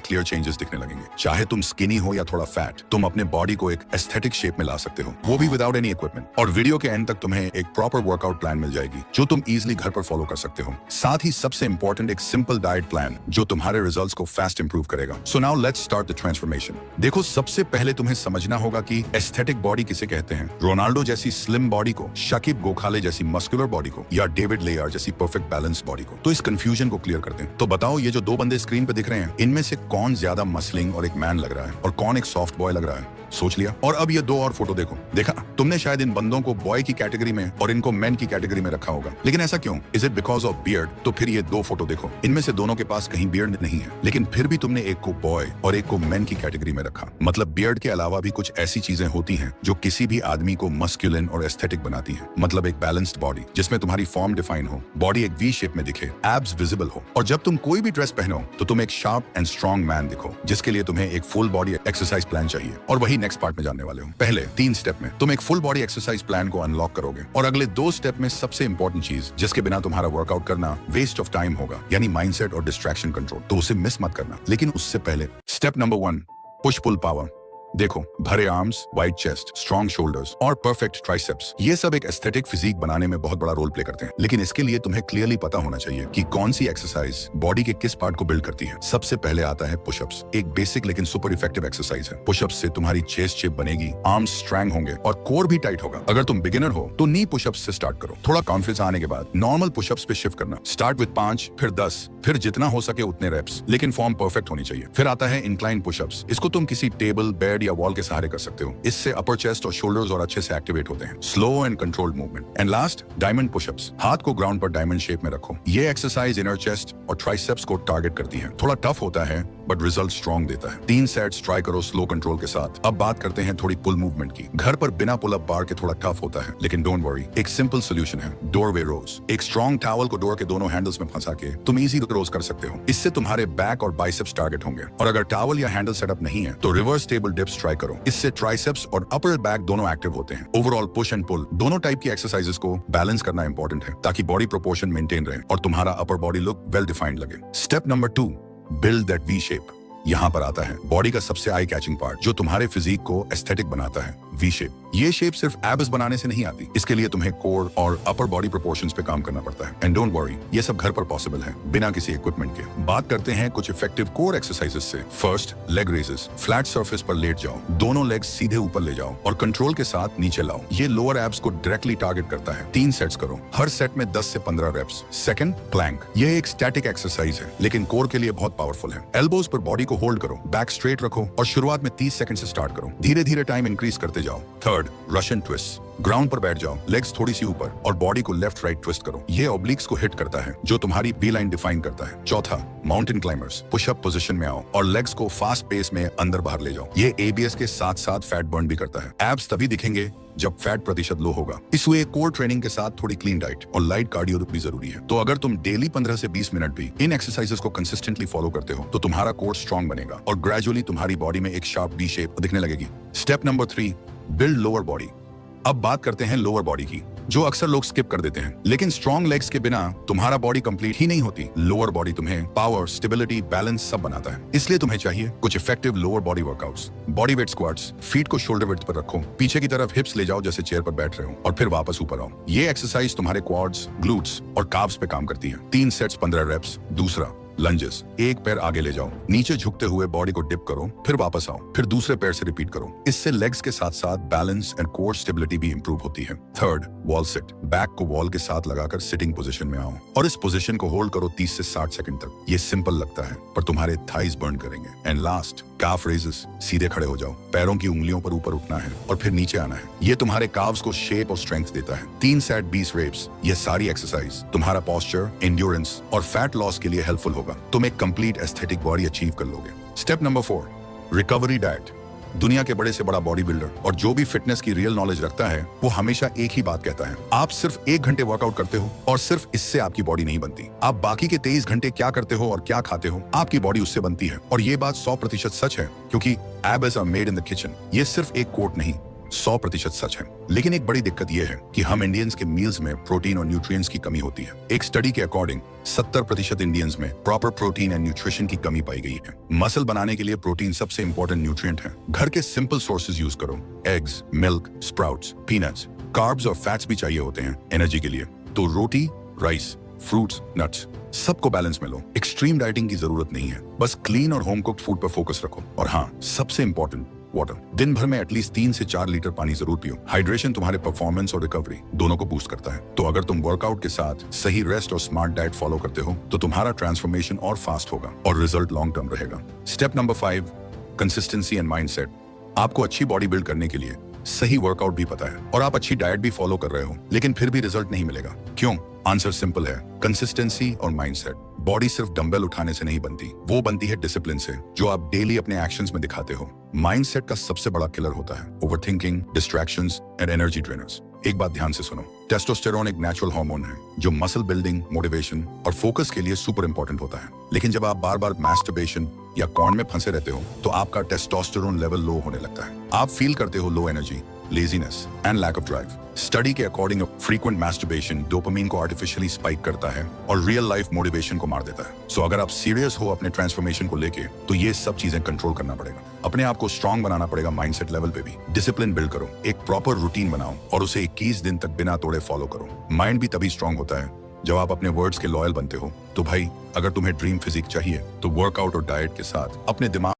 Clear changes दिखने लगेंगे। चाहे तुम स्किनी हो या थोड़ा फैट, तुम अपने बॉडी को एक एस्थेटिक शेप में ला सकते हो, वो भी विदाउट एनी इक्विपमेंट। और वीडियो के एंड तक तुम्हें एक प्रॉपर वर्कआउट प्लान मिल जाएगी जो तुम इजीली घर पर फॉलो कर सकते हो। साथ ही सबसे इंपॉर्टेंट एक सिंपल डाइट प्लान जो तुम्हारे रिजल्ट्स को फास्ट इंप्रूव करेगा। So now let's start the transformation. देखो, सबसे पहले तुम्हें समझना होगा कि एस्थेटिक बॉडी किसे कहते हैं। रोनाल्डो जैसी स्लिम बॉडी को, शकीब गोखाले जैसी मस्कुलर बॉडी को, या डेविड लेयर जैसी परफेक्ट बैलेंस बॉडी को। तो इस कंफ्यूजन को क्लियर करते हैं। तो बताओ, ये जो दो बंदे स्क्रीन पे दिख रहे हैं, इनमें से कौन ज्यादा मसलिंग और एक मैन लग रहा है और कौन एक सॉफ्ट बॉय लग रहा है? सोच लिया। और अब ये दो और फोटो देखो। देखा, तुमने शायद इन बंदों को बॉय की कैटेगरी में और इनको मैन की कैटेगरी में रखा होगा, लेकिन ऐसा क्यों? Is it because of beard? तो फिर ये दो फोटो देखो, इनमें से दोनों के पास कहीं बियर्ड नहीं है, लेकिन फिर भी तुमने एक को बॉय और एक को मैन की कैटेगरी में रखा। मतलब बियर्ड के अलावा भी कुछ ऐसी चीजें होती हैं जो किसी भी आदमी को मस्कुलिन और एस्थेटिक बनाती हैं। मतलब एक बैलेंस्ड बॉडी जिसमें तुम्हारी फॉर्म डिफाइन हो, बॉडी एक वी शेप में दिखे, एब्स विजिबल हो, और जब तुम कोई भी ड्रेस पहनो तो तुम एक शार्प एंड स्ट्रॉन्ग मैन दिखो, जिसके लिए तुम्हें एक फुल बॉडी एक्सरसाइज प्लान चाहिए। और वही नेक्स्ट पार्ट में जानने वाले हो। पहले 3 स्टेप में तुम एक फुल बॉडी एक्सरसाइज प्लान को अनलॉक करोगे, और अगले 2 स्टेप में सबसे इंपॉर्टेंट चीज जिसके बिना तुम्हारा वर्कआउट करना वेस्ट ऑफ टाइम होगा, यानी माइंडसेट और डिस्ट्रैक्शन कंट्रोल, तो उसे मिस मत करना। लेकिन उससे पहले step number 1, push pull power. देखो, भरे arms, wide chest, strong shoulders और परफेक्ट ट्राइसेप्स, ये सब एक एस्थेटिक फिजिक बनाने में बहुत बड़ा रोल प्ले करते हैं। लेकिन इसके लिए तुम्हें क्लियरली पता होना चाहिए कि कौन सी एक्सरसाइज बॉडी के किस पार्ट को बिल्ड करती है। सबसे पहले आता है पुशअप्स। एक बेसिक लेकिन सुपर इफेक्टिव एक्सरसाइज है। पुशअप्स से तुम्हारी चेस्ट शेप बनेगी, आर्म्स स्ट्रॉन्ग होंगे और कोर भी टाइट होगा। अगर तुम बिगिनर हो तो नी पुशअप्स से स्टार्ट करो। थोड़ा कॉन्फिडेंस आने के बाद नॉर्मल पुशअप्स पे शिफ्ट करना। स्टार्ट विद 5, फिर 10, फिर जितना हो सके उतने रेप्स, लेकिन फॉर्म परफेक्ट होनी चाहिए। फिर आता है इंक्लाइन पुशअप्स। इसको तुम किसी टेबल, बेड या वॉल के सहारे कर सकते हो। इससे अपर चेस्ट और शोल्डर्स और अच्छे से एक्टिवेट होते हैं। Slow and controlled movement. And last, diamond pushups. हाथ को ग्राउंड पर डायमंड शेप में रखो। ये एक्सरसाइज इनर चेस्ट और ट्राइसेप्स को टारगेट करती है। थोड़ा टफ होता है बट रिजल्ट स्ट्रॉन्ग देता है। 3 सेट्स ट्राई करो स्लो कंट्रोल के साथ। अब बात करते हैं थोड़ी पुल मूवमेंट की। घर पर बिना पुल अप बार के थोड़ा टफ होता है, लेकिन डोंट वरी, एक सिंपल सोल्यूशन है, डोरवे रोज। एक स्ट्रॉन्ग टॉवल को डोर के दोनों हैंडल्स में फंसा के तुम इजी रोज कर सकते हो। इससे तुम्हारे बैक और बाइसेप्स टारगेट होंगे। और अगर टॉवल या हैंडल सेटअप नहीं है तो रिवर्स टेबल डिप्स ट्राई करो। इससे ट्राइसेप्स और अपर बैक दोनों एक्टिव होते हैं। ओवरऑल पुश एंड पुल दोनों टाइप की एक्सरसाइजेस को बैलेंस करना इंपॉर्टेंट है, ताकि बॉडी प्रोपोर्शन मेंटेन रहे और तुम्हारा upper body look well defined लगे। Step number 2, build that V shape. यहाँ पर आता है बॉडी का सबसे आई कैचिंग पार्ट जो तुम्हारे फिजिक को एस्थेटिक बनाता है, वी शेप। ये शेप सिर्फ एब्स बनाने से नहीं आती। इसके लिए तुम्हें कोर और अपर बॉडी प्रोपोर्शंस पे काम करना पड़ता है। एंड डोंट वरी, ये सब घर पर पॉसिबल है बिना किसी इक्विपमेंट के। बात करते हैं कुछ इफेक्टिव कोर एक्सरसाइजेस से। First, leg raises. Flat surface पर लेट जाओ, दोनों लेग्स सीधे ऊपर ले जाओ और कंट्रोल के साथ नीचे लाओ। ये लोअर एब्स को डायरेक्टली टारगेट करता है। 3 सेट्स करो, हर सेट में 10 से 15 रेप्स। Second, Planck. ये एक स्टैटिक एक्सरसाइज है लेकिन कोर के लिए बहुत पावरफुल है। एल्बोज पर बॉडी को होल्ड करो, बैक स्ट्रेट रखो और शुरुआत में 30 सेकंड से स्टार्ट करो। धीरे धीरे टाइम इंक्रीज करते जाओ। Third, Russian twist. ग्राउंड पर बैठ जाओ, लेग्स थोड़ी सी ऊपर और बॉडी को लेफ्ट राइट ट्विस्ट करो। ये ऑब्लिक्स को हिट करता है जो तुम्हारी वी लाइन डिफाइन करता है। चौथा, माउंटेन क्लाइंबर्स। पुशअप पोजीशन में आओ और लेग्स को फास्ट पेस में अंदर बाहर ले जाओ। ये एबीएस के साथ साथ फैट बर्न भी करता है। एब्स तभी दिखेंगे जब फैट प्रतिशत लो होगा। इसलिए कोर ट्रेनिंग के साथ थोड़ी क्लीन डाइट और लाइट कार्डियो भी जरूरी है। तो अगर तुम डेली 15 से 20 मिनट भी इन एक्सरसाइजेस को कंसिस्टेंटली फॉलो करते हो तो तुम्हारा कोर स्ट्रॉन्ग बनेगा और ग्रेजुअली तुम्हारी बॉडी में एक शार्प वी शेप दिखने लगेगी। Step number 3, build lower body. अब बात करते हैं लोअर बॉडी की, जो अक्सर लोग स्किप कर देते हैं। लेकिन स्ट्रॉन्ग लेग्स के बिना तुम्हारा बॉडी कंप्लीट ही नहीं होती। लोअर बॉडी तुम्हें पावर, स्टेबिलिटी, बैलेंस सब बनाता है। इसलिए तुम्हें चाहिए कुछ effective lower body workouts. Body weight squats. Feet को शोल्डर विड्थ पर रखो, पीछे की तरफ हिप्स ले जाओ जैसे चेयर पर बैठ रहे हो और फिर वापस ऊपर आओ। ये एक्सरसाइज तुम्हारे क्वाड्स, ग्लूट्स और काव्स पे काम करती है। 3 सेट्स 15 रेप्स। दूसरा, लंजेस। एक पैर आगे ले जाओ, नीचे झुकते हुए बॉडी को डिप करो, फिर वापस आओ, फिर दूसरे पैर से रिपीट करो। इससे लेग्स के साथ साथ बैलेंस एंड कोर स्टेबिलिटी भी इंप्रूव होती है। Third, wall sit. बैक को वॉल के साथ लगाकर सिटिंग पोजीशन में आओ और इस पोजीशन को होल्ड करो 30 से 60 सेकंड तक। ये सिंपल लगता है पर तुम्हारे थाइज बर्न करेंगे। And last, calf raises. सीधे खड़े हो जाओ, पैरों की उंगलियों पर ऊपर उठना है और फिर नीचे आना है। ये तुम्हारे काव्स को शेप और स्ट्रेंथ देता है। 3 सेट 20 रेप्स। ये सारी एक्सरसाइज तुम्हारा पोस्चर, एंड्योरेंस और फैट लॉस के लिए हेल्पफुल होगा। तुम एक कंप्लीट एस्थेटिक बॉडी अचीव कर लोगे। Step number 4, recovery diet. दुनिया के बड़े से बड़ा बॉडी बिल्डर और जो भी फिटनेस की रियल नॉलेज रखता है वो हमेशा एक ही बात कहता है, आप सिर्फ 1 घंटे वर्कआउट करते हो और सिर्फ इससे आपकी बॉडी नहीं बनती। आप बाकी के 23 घंटे क्या करते हो और क्या खाते हो, आपकी बॉडी उससे बनती है। और ये बात 100% सच है, क्योंकि abs are made in the kitchen. ये सिर्फ एक कोट नहीं 100% सच है। लेकिन एक बड़ी दिक्कत यह है कि हम इंडियंस के मील्स में प्रोटीन और न्यूट्रिएंट्स की कमी होती है। एक स्टडी के अकॉर्डिंग 70% इंडियंस में प्रॉपर प्रोटीन एंड न्यूट्रिशन की कमी पाई गई है। मसल बनाने के लिए प्रोटीन सबसे इंपॉर्टेंट न्यूट्रिएंट है। घर के सिंपल सोर्सेज यूज करो, eggs, milk, sprouts, peanuts. Carbs और फैट्स भी चाहिए होते हैं एनर्जी के लिए, तो रोटी, राइस, फ्रूट्स, नट्स, सबको बैलेंस में लो। एक्सट्रीम डाइटिंग की जरूरत नहीं है, बस क्लीन और होम कुक्ड फूड पर फोकस रखो। और हाँ, सबसे इंपॉर्टेंट, वाटर। दिन भर में एटलीस्ट 3 से 4 लीटर पानी जरूर पियो। हाइड्रेशन तुम्हारे परफॉर्मेंस और रिकवरी दोनों को बूस्ट करता है। तो अगर तुम वर्कआउट के साथ सही रेस्ट और स्मार्ट डाइट फॉलो करते हो तो तुम्हारा ट्रांसफॉर्मेशन और फास्ट होगा और रिजल्ट लॉन्ग टर्म रहेगा। Step number 5, consistency and mindset. आपको अच्छी बॉडी बिल्ड करने के लिए सही वर्कआउट भी पता है और आप अच्छी डाइट भी फॉलो कर रहे हो, लेकिन फिर भी रिजल्ट नहीं मिलेगा। क्यों? आंसर सिंपल है, कंसिस्टेंसी और माइंडसेट। बॉडी सिर्फ डंबल उठाने से नहीं बनती, वो बनती है डिसिप्लिन से, जो आप डेली अपने एक्शंस में दिखाते हो। माइंडसेट का सबसे बड़ा किलर होता है overthinking, distractions and energy drainers. एक बात ध्यान से सुनो, टेस्टोस्टेरोन एक नेचुरल हार्मोन है जो मसल बिल्डिंग, मोटिवेशन और फोकस के लिए सुपर इंपॉर्टेंट होता है। लेकिन जब आप बार बार मैस्टरबेशन या कॉर्न में फंसे रहते हो तो आपका टेस्टोस्टेरोन लेवल लो होने लगता है। आप फील करते हो low energy, laziness and lack of drive. Study के अकॉर्डिंग फ्रीक्वेंट मैस्टरबेशन डोपामिन को आर्टिफिशियली स्पाइक करता है और रियल लाइफ मोटिवेशन को मार देता है। सो अगर आप सीरियस हो अपने ट्रांसफॉर्मेशन को लेके तो ये सब चीजें कंट्रोल करना पड़ेगा। अपने आप को स्ट्रांग बनाना पड़ेगा माइंडसेट लेवल पे भी। डिसिप्लिन बिल्ड करो, एक प्रॉपर रूटीन बनाओ और उसे 21 दिन तक बिना तोड़े फॉलो करो। माइंड भी तभी स्ट्रांग होता है जब आप अपने वर्ड्स के लॉयल बनते हो। तो भाई, अगर तुम्हें ड्रीम फिजिक चाहिए तो वर्कआउट और डाइट के साथ अपने दिमाग